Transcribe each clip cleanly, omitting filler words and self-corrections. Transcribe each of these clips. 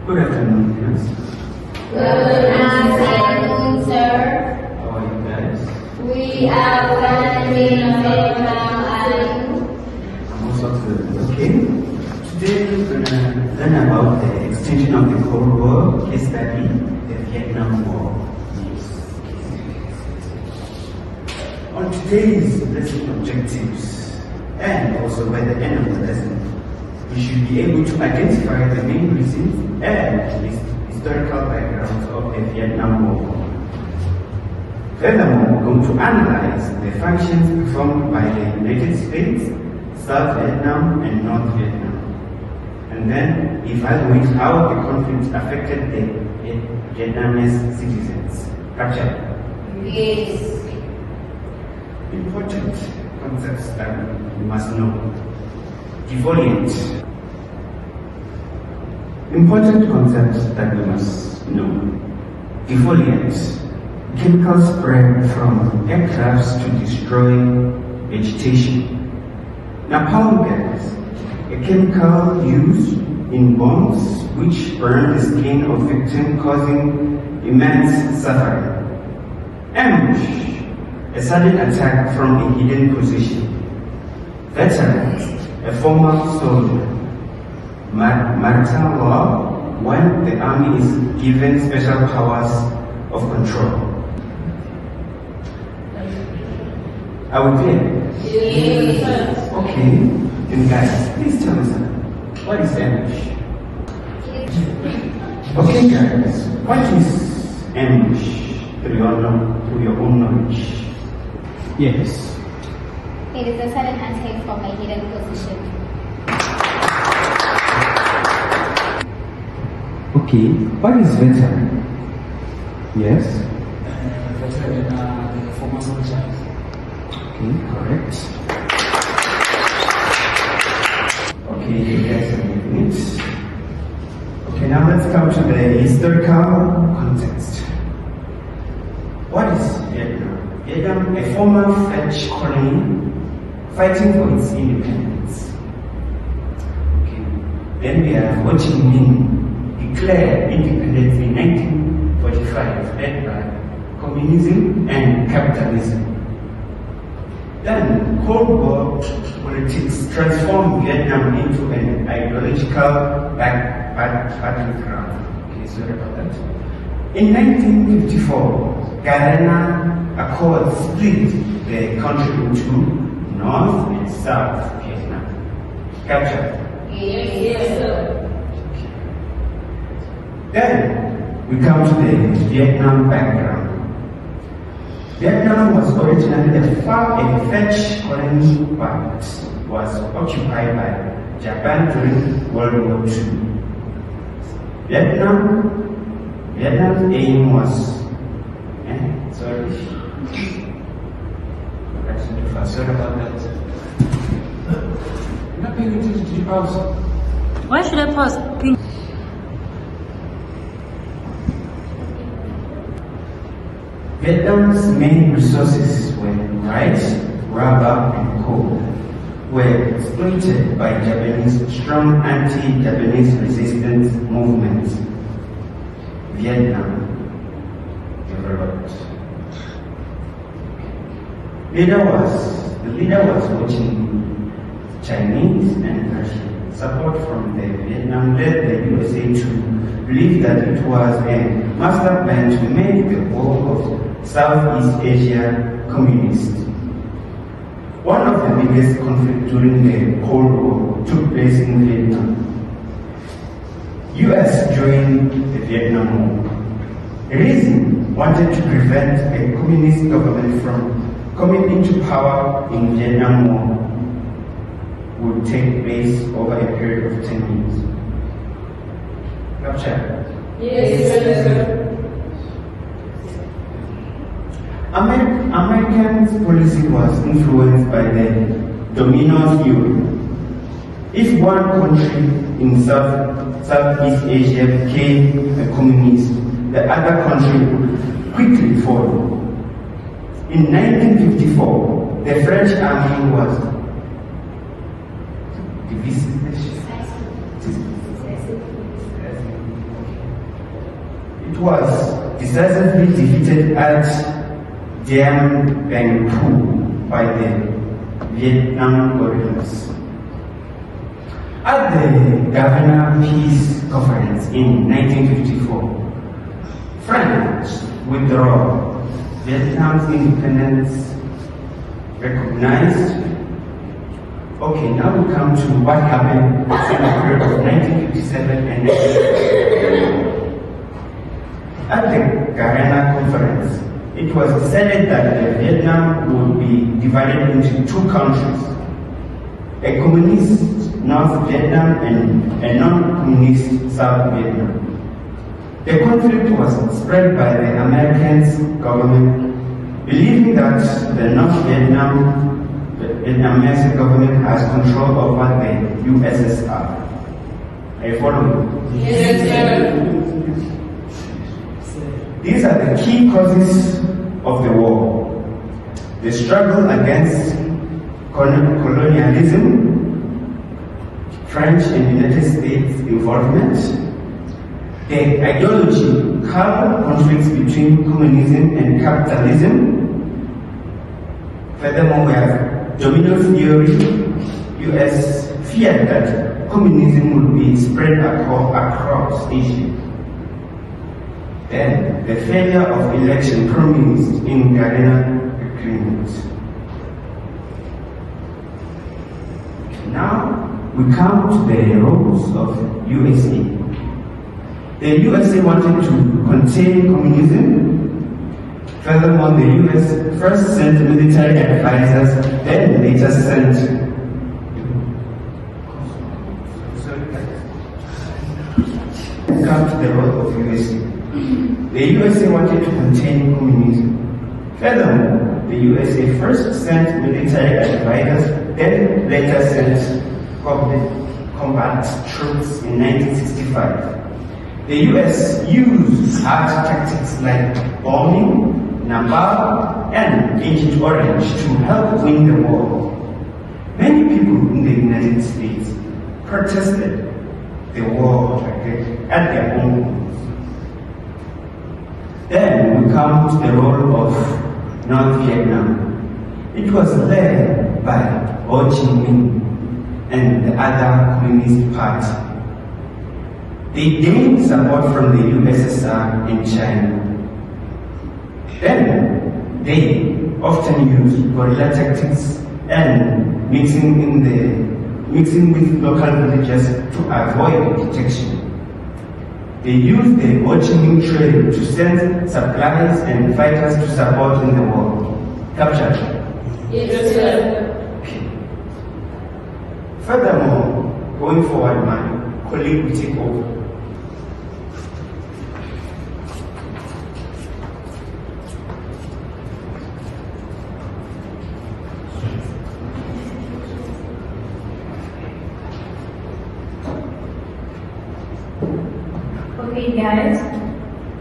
Good afternoon, friends. Good afternoon, sir. How are you guys? We are currently Vietnam and I'm also good. Okay. Today we're gonna learn about the extension of the Cold War case study, the Vietnam War. On today's lesson objectives, and also by the end of the lesson, we should be able to identify the main reasons and the historical background of the Vietnam War. Furthermore, we're going to analyze the functions performed by the United States, South Vietnam, and North Vietnam. And then evaluate how the conflict affected the Vietnamese citizens. Capture? yes. Important concepts that we must know. Defoliant. Important concepts that we must know. Defoliant. Chemical spread from aircrafts to destroy vegetation. Napalm gas. A chemical used in bombs which burn the skin of victims, causing immense suffering. Ambush. A sudden attack from a hidden position. Veteran, a former soldier. Maritime law, when the army is given special powers of control. Are we clear? Yes. Okay, then guys, please tell us what is ambush? Okay guys, what is ambush through your own knowledge? Yes. It is a sudden attack from a hidden position. Okay, what is veteran? Yes. Veteran, the former soldiers. Okay, correct. Okay, you guys are getting it. Okay, now let's come to the historical context. What is Vietnam? Vietnam, a former French colony fighting for its independence. Okay. Then we have Ho Chi Minh declared independence in 1945, led by communism and capitalism. Then Cold War politics transformed Vietnam into an ideological battleground. Okay, sorry about that. In 1954, Garena Accords split the country into North and South Vietnam. Capture? Yes, sir. Then we come to the Vietnam background. Vietnam was originally a far-fetched colony but was occupied by Japan during World War II. Vietnam's aim was sorry about that. I'm not paying attention to your pause. Why should I pause? Vietnam's main resources were rice, rubber, and coal, were exploited by Japanese strong anti-Japanese resistance movements. Vietnam developed. The leader was watching Chinese and Russian. Support from the Vietnam led the USA to believe that it was a master plan to make the whole of Southeast Asia communist. One of the biggest conflicts during the Cold War took place in Vietnam. US joined the Vietnam War. The reason wanted to prevent a communist government from coming into power in Vietnam War would take place over a period of 10 years. Capture? Yes, sir. Americans' policy was influenced by the domino theory. If one country in Southeast Asia became a communist, the other country would quickly fall. In 1954, the French army was divisive. it was decisively defeated at Dien Bien Phu by the Vietnam guerrillas. At the Governor Peace Conference in 1954, France withdrew Vietnam's independence recognized. Okay, now we come to what happened in the period of 1957 and 1957. At the Garena Conference, it was decided that Vietnam would be divided into two countries, a communist North Vietnam and a non-communist South Vietnam. The conflict was spread by the American government, believing that the North Vietnamese government has control over the USSR. Are you following? Yes, sir. These are the key causes of the war: the struggle against colonialism, French and United States involvement, the ideological conflicts between communism and capitalism. Furthermore, we have domino theory. US feared that communism would be spread across Asia. Then, the failure of election promised in Garena Agreement. Now, we come to the roles of USA. The USA wanted to contain communism. Furthermore, the US first sent military advisors, then later sent come to the role of USA. The USA wanted to contain communism. Furthermore, the USA first sent military advisors, then later sent combat troops in 1965. The US used hard tactics like bombing, napalm, and Agent Orange to help win the war. Many people in the United States protested the war at their own homes. Then we come to the role of North Vietnam. It was led by Ho Chi Minh and the other communist party. They gained support from the USSR and China. Then they often used guerrilla tactics and mixing with local villagers to avoid detection. They used the Ho Chi Minh Trail to send supplies and fighters to support in the war. Captured? Yes, sir. Okay. Furthermore, going forward, my colleague will take over. Okay guys,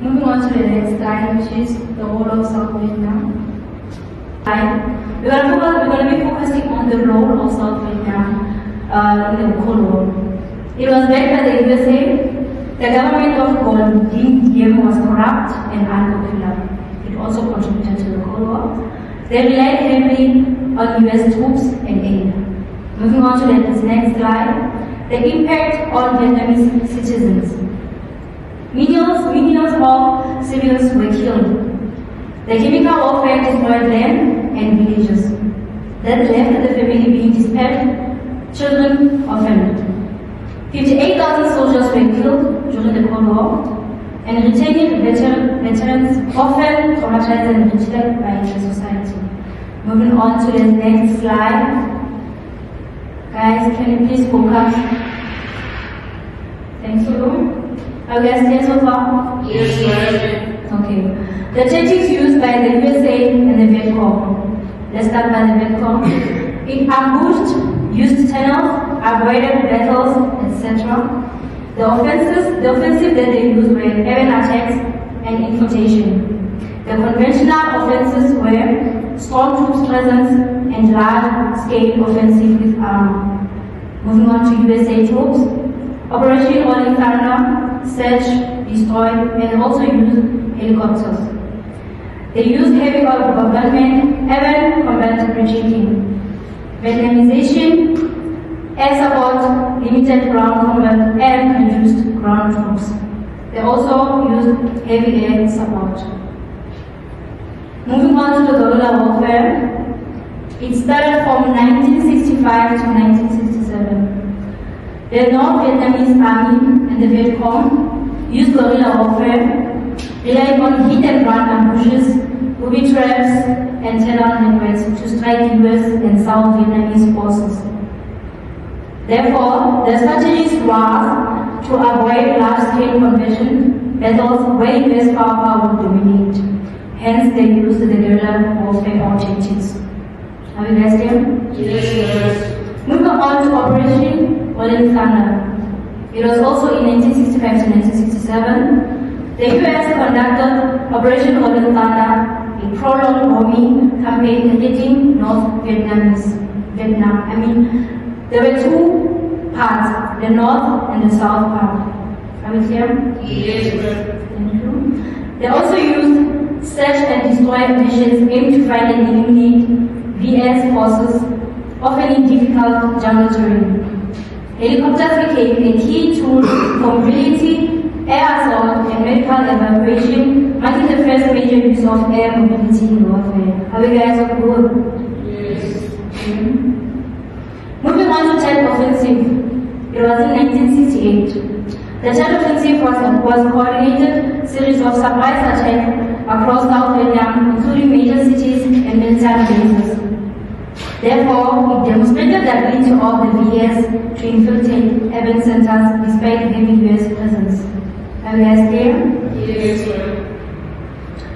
moving on to the next slide, which is the role of South Vietnam. We're going to be focusing on the role of South Vietnam in the Cold War. It was led by the USA. The government of Ngo Dinh was corrupt and unpopular. It also contributed to the Cold War. They relied heavily on US troops and aid. Moving on to this next slide, the impact on Vietnamese citizens. Millions of civilians were killed. The chemical warfare destroyed land and villages. That left the family being dispersed, children orphaned. 58,000 soldiers were killed during the Cold War, and returning veterans often traumatized and rejected by the society. Moving on to the next slide. Guys, can you please focus? Thank you. Are you guys there so far? Yes, sir. Okay. The tactics used by the USA and the Viet Cong. Let's start by the Viet Cong. It ambushed, used tunnels, avoided battles, etc. The offensive that they used were air attacks and infiltration. The conventional offenses were strong troops presence and large-scale offensive with armor. Moving on to USA troops. Operation All Inferno, search destroy, and also use helicopters. They used heavy bombardment, even combat retreating. Vietnamization, air support, limited ground combat, and reduced ground troops. They also used heavy air support. Moving on to the guerrilla warfare, it started from 1965 to 1967. The North Vietnamese Army and the Viet Cong used guerrilla warfare, relying on hit and run ambushes, booby traps, and terror networks to strike US and South Vietnamese forces. Therefore, the strategies was to avoid large-scale conversion battles where US power would dominate. Hence, they used the guerrilla warfare objectives. Are you guys there? Yes. Moving on to Operation Golden Thunder. It was also in 1965 to 1967. The US conducted Operation Golden Thunder, a prolonged bombing campaign targeting North Vietnam. There were two parts, the North and the South part. Are we clear? Yes. Thank you. They also used search and destroy missions aimed to find and eliminate VS forces, often in difficult jungle terrain. Helicopters became a key tool for mobility, air assault, and medical evacuation, marking the first major use of air mobility in warfare. Are we guys on board? Yes. Moving on to Tet Offensive. It was in 1968. The Tet Offensive was a coordinated series of surprise attacks across South Vietnam, including major cities and military bases. Therefore, it demonstrated the ability of the VS to infiltrate urban centers despite heavy US presence. Are you guys clear? Yes, sir.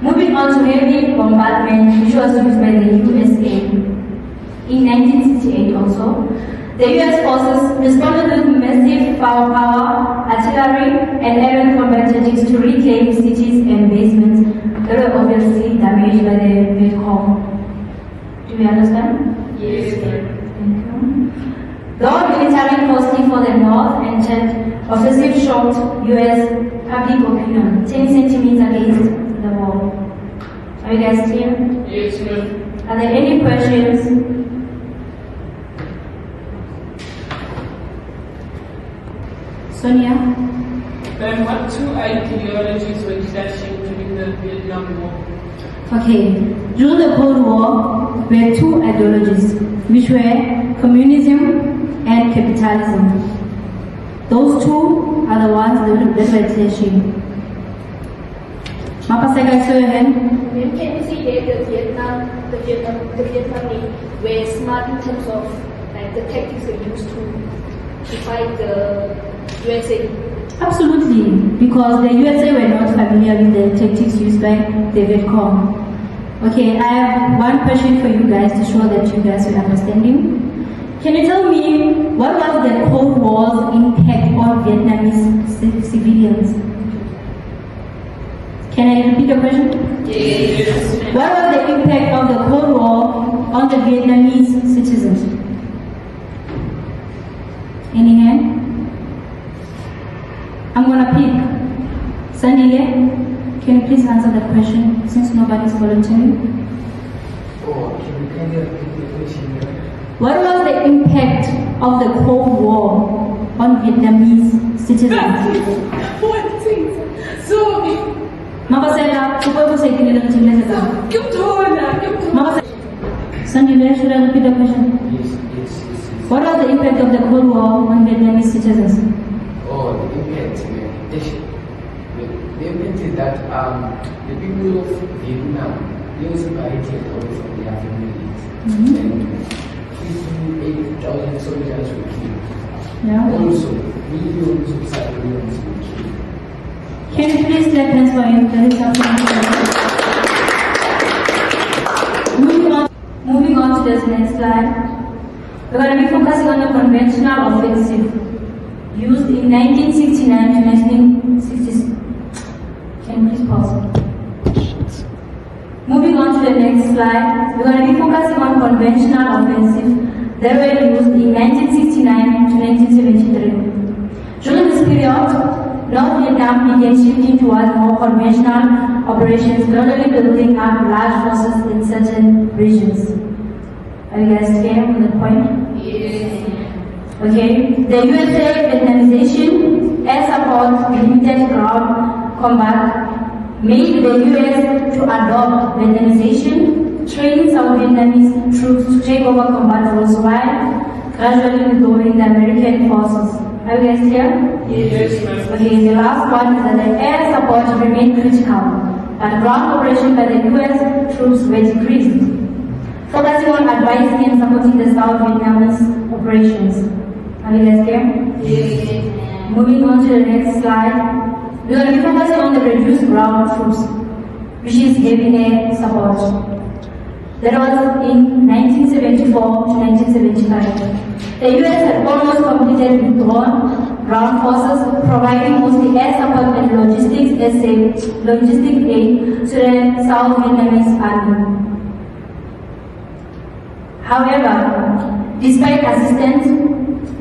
Moving on to heavy bombardment, which was used by the USA. In 1968 also, the US forces responded with massive firepower, artillery, and aerial combat tactics to reclaim cities and basements that were obviously damaged by the Viet Cong. Do we understand? Yes, sir. Thank you. Though military costly for the North and Tet offensive shocked US public opinion, 10 centimeters against the wall. Are you guys clear? Yes, sir. Are there any questions? Sonia? Then what two ideologies were clashing during the Vietnam War? Okay, during the Cold War, there were two ideologies, which were communism and capitalism. Those two are the ones that were clashing. Mapasega, show your hand. When can you see that the Vietnamese were smart in terms of like the tactics they used to fight the USA? Absolutely, because the USA were not familiar with the tactics used by the Viet Cong. Okay, I have one question for you guys to show that you guys are understanding. Can you tell me what was the Cold War's impact on Vietnamese civilians? Can I repeat the question? Yes. What was the impact of the Cold War on the Vietnamese citizens? Any hand? I'm gonna pick Sandile. Can you please answer that question since nobody's volunteering? Oh, can you kind of repeat the question? What was the impact of the Cold War on Vietnamese citizens? What things? So, Mapasela, supaya saya kini dalam Chinese saja. Mapasela. Sandile, should I repeat the question? Yes. What was the impact of the Cold War on Vietnamese citizens? Oh, the impact, the impact is that the people of Vietnam, they were separated away from their families. And 58,000 soldiers were killed. Yeah. Also, millions of civilians were killed. Can you please clap hands for him? That is something. Moving on to this next slide. We're going to be focusing on the conventional offensive used in 1969 to 1966. Can you please pause? Moving on to the next slide, we're going to be focusing on conventional offensive that were used in 1969 to 1973. During this period, North Vietnam began shifting towards more conventional operations, gradually building up large forces in certain regions. Are you guys clear on the point? Yes. Okay. The USA Vietnamization air support limited ground combat made the US to adopt Vietnamization, training South Vietnamese troops to take over combat roles while gradually withdrawing the American forces. Are you guys clear? Yes, ma'am. Okay, the last one is that the air support remained critical, but ground operation by the US troops were decreased, focusing on advising and supporting the South Vietnamese operations. Are you guys clear? Yes. Moving on to the next slide, we're going to be focusing on the reduced ground troops, which is heavy air support. That was in 1974 to 1975. The US had almost completed withdrawn ground forces, providing mostly air support and logistic aid to the South Vietnamese army. However, despite assistance,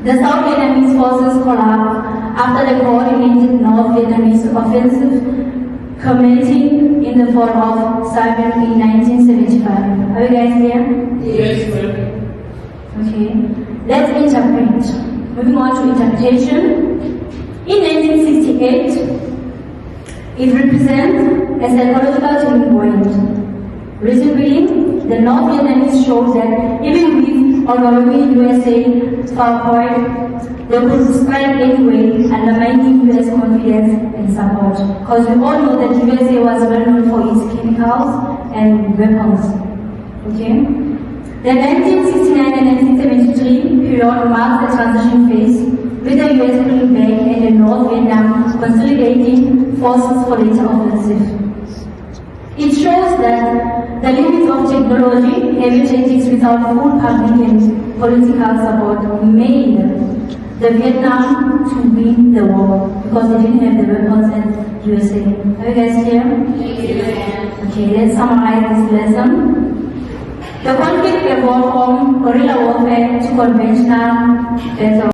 the South Vietnamese forces collapsed after the coordinated North Vietnamese offensive culminating in the fall of Saigon in 1975. Are you guys here? Yes, ma'am. Okay. Let's interpret. Moving on to interpretation. In 1968, it represents a psychological turning point. Reason being, the North Vietnamese showed that even with overwhelming USA support, they could strike anyway, undermining US confidence and support. Because we all know that USA was well known for its chemicals and weapons. Okay? The 1969 and 1973 period marks the transition phase, with the US pulling back and the North Vietnam consolidating forces for later offensive. It shows that the limits of technology, heavy tactics without full public and political support made the Vietnam to win the war because they didn't have the weapons and USA. Are you guys here? Yes. Okay, let's summarize this lesson. The conflict evolved from guerrilla warfare to conventional battle.